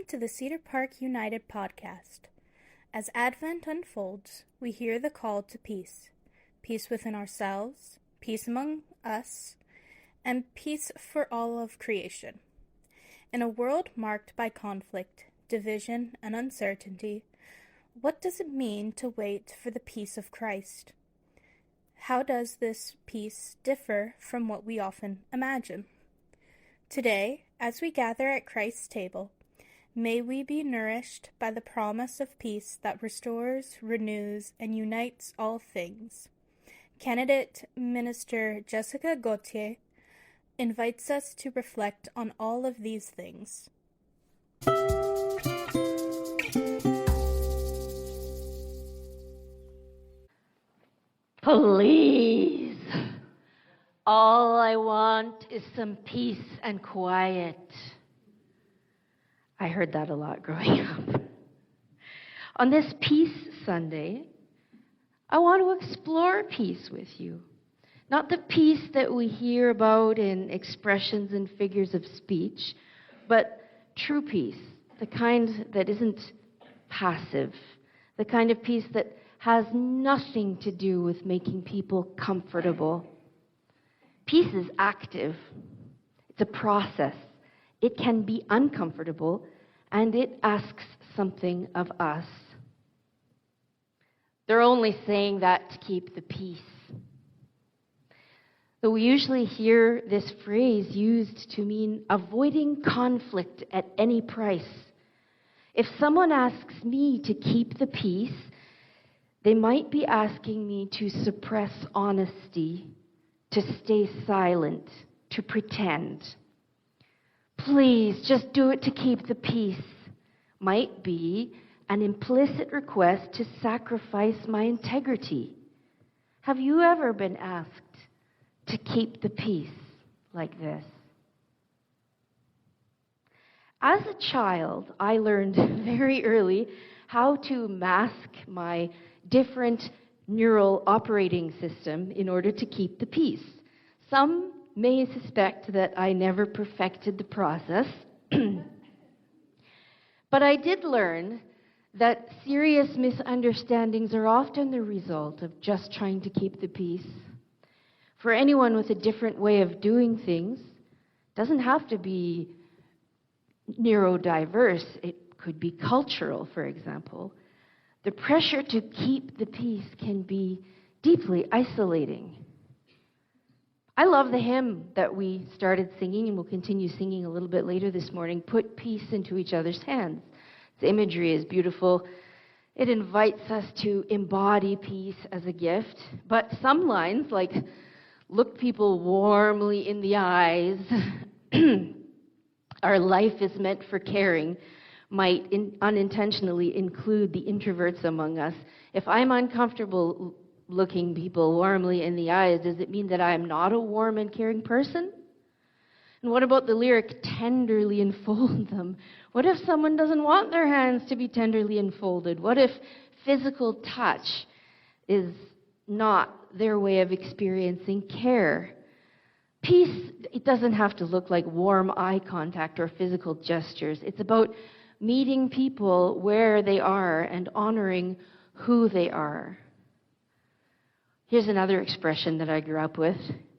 Welcome to the Cedar Park United podcast. As Advent unfolds, we hear the call to peace. Peace within ourselves, peace among us, and peace for all of creation. In a world marked by conflict, division, and uncertainty, what does it mean to wait for the peace of Christ? How does this peace differ from what we often imagine? Today, as we gather at Christ's table, may we be nourished by the promise of peace that restores, renews, and unites all things. Candidate Minister Jessica Gauthier invites us to reflect on all of these things. Please. All I want is some peace and quiet. I heard that a lot growing up. On this Peace Sunday, I want to explore peace with you. Not the peace that we hear about in expressions and figures of speech, but true peace, the kind that isn't passive, the kind of peace that has nothing to do with making people comfortable. Peace is active. It's a process. It can be uncomfortable, and it asks something of us. They're only saying that to keep the peace. Though we usually hear this phrase used to mean avoiding conflict at any price. If someone asks me to keep the peace, they might be asking me to suppress honesty, to stay silent, to pretend. Please, just do it to keep the peace. Might be an implicit request to sacrifice my integrity. Have you ever been asked to keep the peace like this? As a child, I learned very early how to mask my different neural operating system in order to keep the peace. Some may suspect that I never perfected the process, but I did learn that serious misunderstandings are often the result of just trying to keep the peace. For anyone with a different way of doing things, it doesn't have to be neurodiverse. It could be cultural, for example. The pressure to keep the peace can be deeply isolating. I love the hymn that we started singing and will continue singing a little bit later this morning, Put Peace into Each Other's Hands. The imagery is beautiful. It invites us to embody peace as a gift. But some lines, like, look people warmly in the eyes, our life is meant for caring, might unintentionally include the introverts among us. If I'm uncomfortable looking people warmly in the eyes, does it mean that I am not a warm and caring person? And what about the lyric, tenderly enfold them? What if someone doesn't want their hands to be tenderly enfolded? What if physical touch is not their way of experiencing care? Peace, it doesn't have to look like warm eye contact or physical gestures. It's about meeting people where they are and honoring who they are. Here's another expression that I grew up with,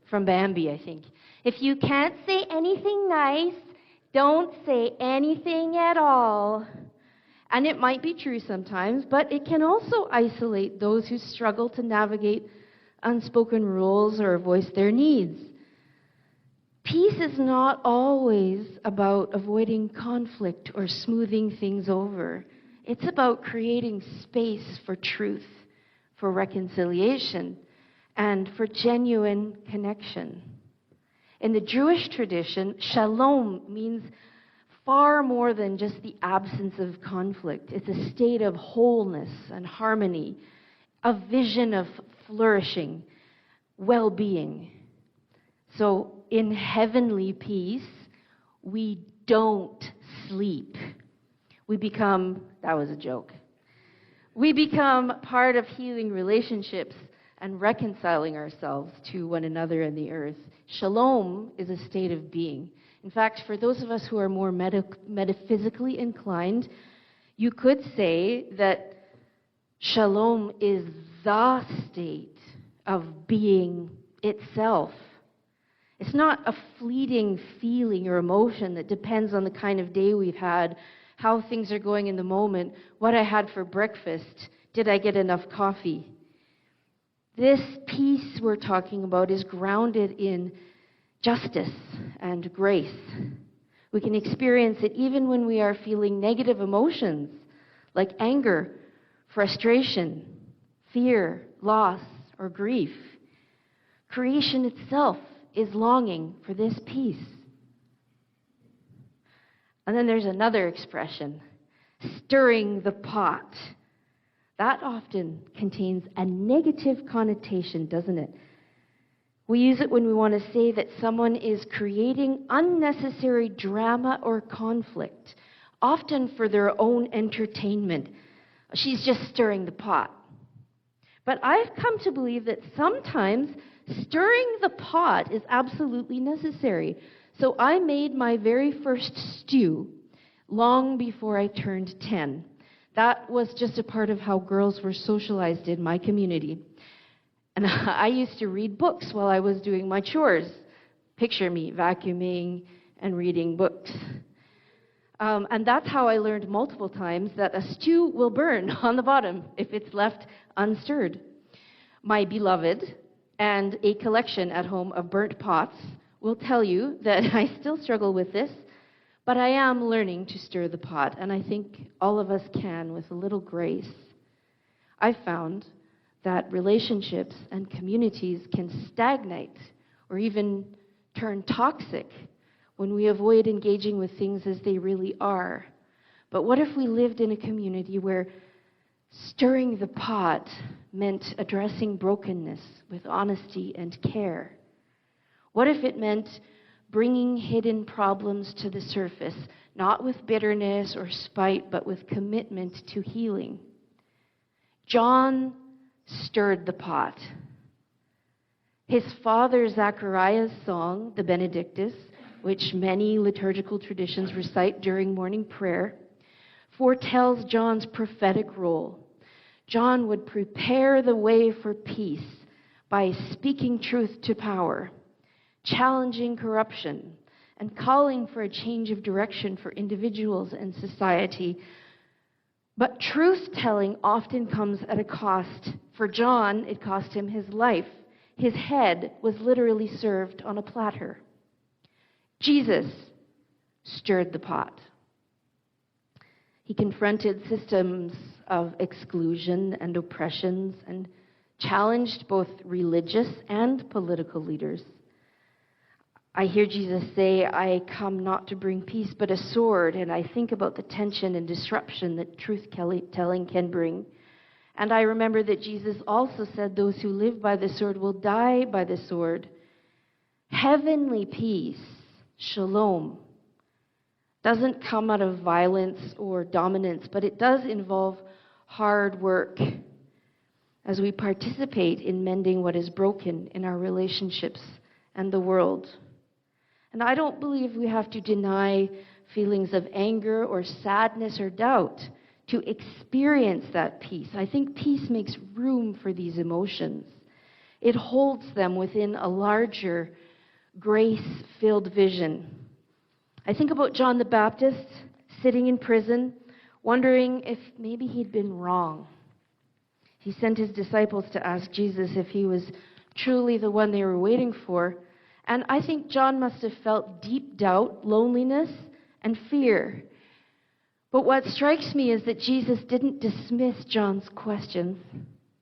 from Bambi, I think. If you can't say anything nice, don't say anything at all. And it might be true sometimes, but it can also isolate those who struggle to navigate unspoken rules or voice their needs. Peace is not always about avoiding conflict or smoothing things over. It's about creating space for truth, for reconciliation, and for genuine connection. In the Jewish tradition, shalom means far more than just the absence of conflict. It's a state of wholeness and harmony, a vision of flourishing, well-being. So in heavenly peace, we don't sleep. We become, that was a joke. We become part of healing relationships and reconciling ourselves to one another and the earth. Shalom is a state of being. In fact, for those of us who are more metaphysically inclined, you could say that shalom is the state of being itself. It's not a fleeting feeling or emotion that depends on the kind of day we've had, how things are going in the moment, what I had for breakfast, did I get enough coffee? This peace we're talking about is grounded in justice and grace. We can experience it even when we are feeling negative emotions like anger, frustration, fear, loss, or grief. Creation itself is longing for this peace. And then there's another expression, stirring the pot. That often contains a negative connotation, doesn't it? We use it when we want to say that someone is creating unnecessary drama or conflict, often for their own entertainment. She's just stirring the pot. But I've come to believe that sometimes stirring the pot is absolutely necessary. So I made my very first stew long before I turned 10. That was just a part of how girls were socialized in my community. And I used to read books while I was doing my chores. Picture me vacuuming and reading books. And that's how I learned multiple times that a stew will burn on the bottom if it's left unstirred. My beloved and a collection at home of burnt pots will tell you that I still struggle with this, but I am learning to stir the pot, and I think all of us can with a little grace. I've found that relationships and communities can stagnate or even turn toxic when we avoid engaging with things as they really are. But what if we lived in a community where stirring the pot meant addressing brokenness with honesty and care? What if it meant bringing hidden problems to the surface, not with bitterness or spite, but with commitment to healing? John stirred the pot. His father Zachariah's song, the Benedictus, which many liturgical traditions recite during morning prayer, foretells John's prophetic role. John would prepare the way for peace by speaking truth to power, challenging corruption, and calling for a change of direction for individuals and society. But truth-telling often comes at a cost. For John, it cost him his life. His head was literally served on a platter. Jesus stirred the pot. He confronted systems of exclusion and oppressions and challenged both religious and political leaders. I hear Jesus say, I come not to bring peace but a sword, and I think about the tension and disruption that truth-telling can bring. And I remember that Jesus also said those who live by the sword will die by the sword. Heavenly peace, shalom, doesn't come out of violence or dominance, but it does involve hard work as we participate in mending what is broken in our relationships and the world. And I don't believe we have to deny feelings of anger or sadness or doubt to experience that peace. I think peace makes room for these emotions. It holds them within a larger, grace-filled vision. I think about John the Baptist sitting in prison, wondering if maybe he'd been wrong. He sent his disciples to ask Jesus if he was truly the one they were waiting for. And I think John must have felt deep doubt, loneliness, and fear. But what strikes me is that Jesus didn't dismiss John's questions.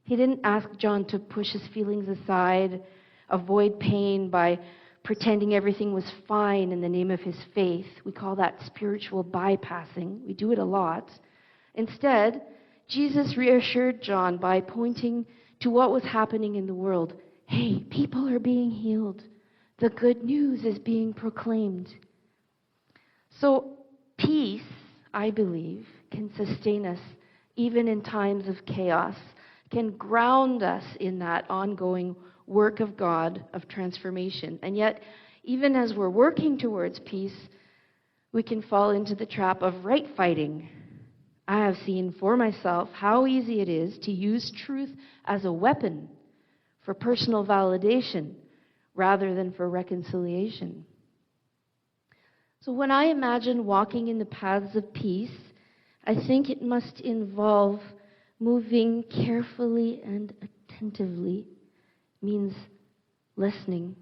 He didn't ask John to push his feelings aside, avoid pain by pretending everything was fine in the name of his faith. We call that spiritual bypassing. We do it a lot. Instead, Jesus reassured John by pointing to what was happening in the world. Hey, people are being healed. The good news is being proclaimed. So peace, I believe, can sustain us even in times of chaos, can ground us in that ongoing work of God of transformation. And yet, even as we're working towards peace, we can fall into the trap of right fighting. I have seen for myself how easy it is to use truth as a weapon for personal validation rather than for reconciliation. So when I imagine walking in the paths of peace, I think it must involve moving carefully and attentively, means listening,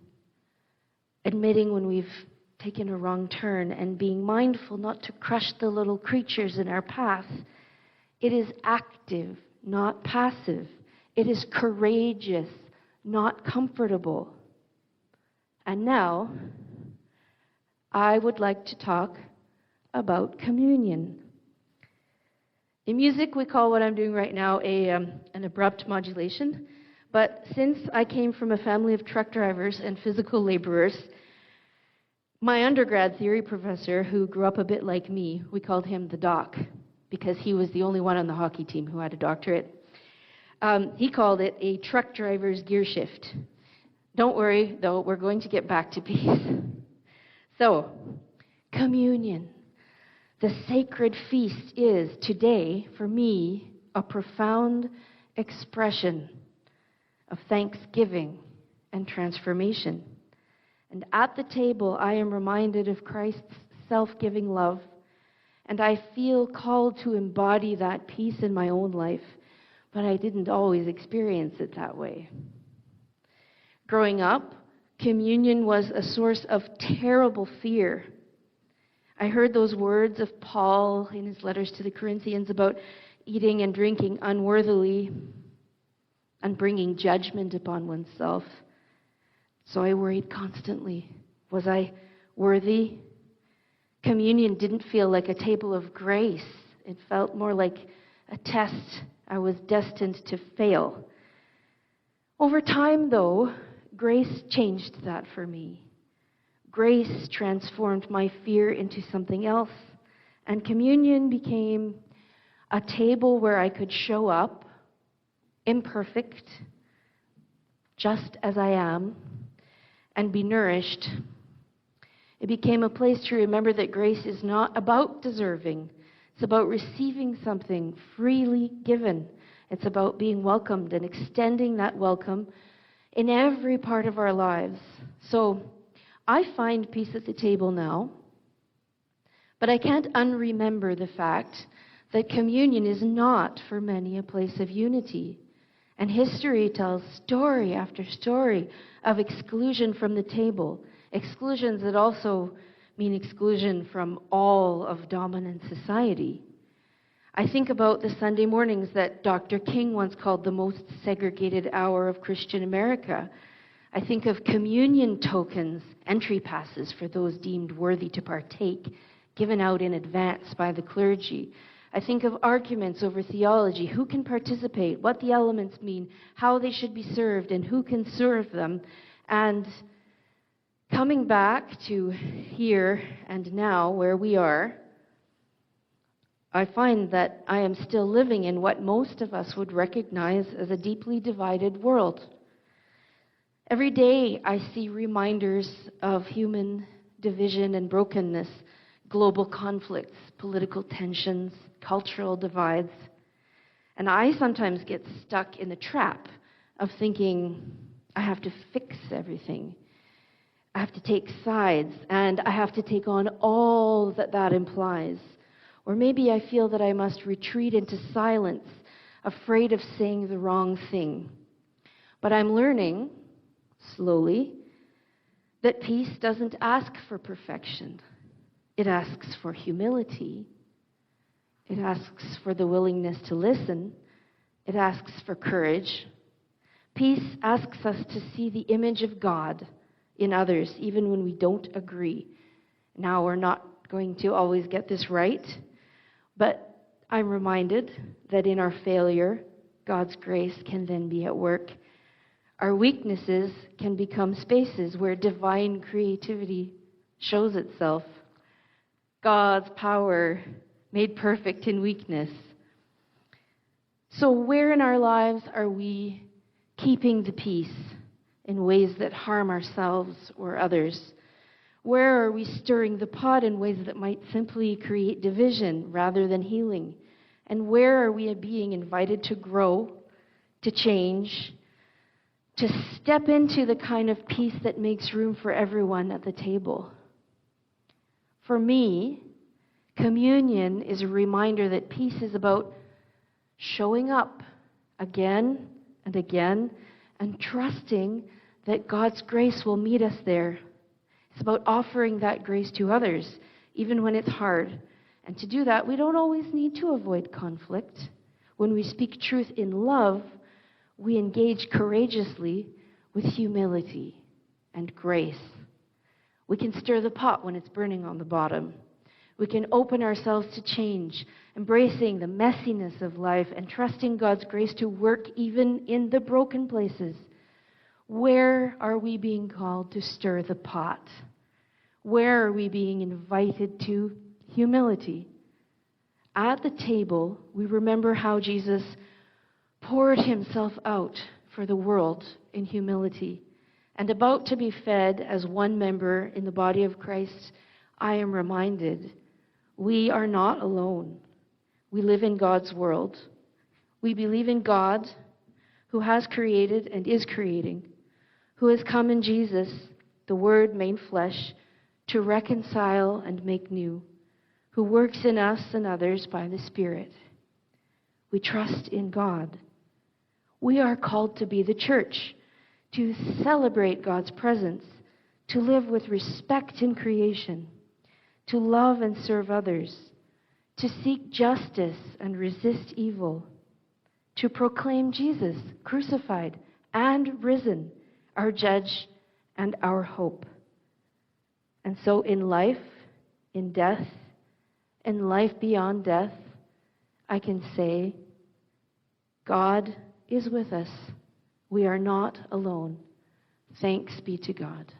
admitting when we've taken a wrong turn, and being mindful not to crush the little creatures in our path. It is active, not passive. It is courageous, not comfortable. And now, I would like to talk about communion. In music, we call what I'm doing right now an abrupt modulation. But since I came from a family of truck drivers and physical laborers, my undergrad theory professor, who grew up a bit like me, we called him the doc, because he was the only one on the hockey team who had a doctorate. He called it a truck driver's gear shift. Don't worry, though, we're going to get back to peace. So, communion. The sacred feast is, today, for me, a profound expression of thanksgiving and transformation. And at the table, I am reminded of Christ's self-giving love, and I feel called to embody that peace in my own life, but I didn't always experience it that way. Growing up, communion was a source of terrible fear. I heard those words of Paul in his letters to the Corinthians about eating and drinking unworthily and bringing judgment upon oneself. So I worried constantly. Was I worthy? Communion didn't feel like a table of grace. It felt more like a test I was destined to fail. Over time, though, grace changed that for me. Grace transformed my fear into something else, and communion became a table where I could show up, imperfect, just as I am, and be nourished. It became a place to remember that grace is not about deserving. It's about receiving something freely given. It's about being welcomed and extending that welcome in every part of our lives. So I find peace at the table now, but I can't unremember the fact that communion is not for many a place of unity. And history tells story after story of exclusion from the table, exclusions that also mean exclusion from all of dominant society. I think about the Sunday mornings that Dr. King once called the most segregated hour of Christian America. I think of communion tokens, entry passes for those deemed worthy to partake, given out in advance by the clergy. I think of arguments over theology, who can participate, what the elements mean, how they should be served, and who can serve them. And coming back to here and now, where we are, I find that I am still living in what most of us would recognize as a deeply divided world. Every day I see reminders of human division and brokenness, global conflicts, political tensions, cultural divides. And I sometimes get stuck in the trap of thinking, I have to fix everything. I have to take sides, and I have to take on all that implies. Or maybe I feel that I must retreat into silence, afraid of saying the wrong thing. But I'm learning, slowly, that peace doesn't ask for perfection. It asks for humility. It asks for the willingness to listen. It asks for courage. Peace asks us to see the image of God in others, even when we don't agree. Now, we're not going to always get this right, but I'm reminded that in our failure, God's grace can then be at work. Our weaknesses can become spaces where divine creativity shows itself. God's power made perfect in weakness. So where in our lives are we keeping the peace in ways that harm ourselves or others? Where are we stirring the pot in ways that might simply create division rather than healing? And where are we being invited to grow, to change, to step into the kind of peace that makes room for everyone at the table? For me, communion is a reminder that peace is about showing up again and again and trusting that God's grace will meet us there. It's about offering that grace to others, even when it's hard. And to do that, we don't always need to avoid conflict. When we speak truth in love, we engage courageously with humility and grace. We can stir the pot when it's burning on the bottom. We can open ourselves to change, embracing the messiness of life and trusting God's grace to work even in the broken places. Where are we being called to stir the pot? Where are we being invited to humility? At the table, we remember how Jesus poured himself out for the world in humility. And about to be fed as one member in the body of Christ, I am reminded we are not alone. We live in God's world. We believe in God, who has created and is creating, who has come in Jesus, the Word made flesh, to reconcile and make new, who works in us and others by the Spirit. We trust in God. We are called to be the church, to celebrate God's presence, to live with respect in creation, to love and serve others, to seek justice and resist evil, to proclaim Jesus crucified and risen, our judge and our hope. And so in life, in death, in life beyond death, I can say, God is with us. We are not alone. Thanks be to God.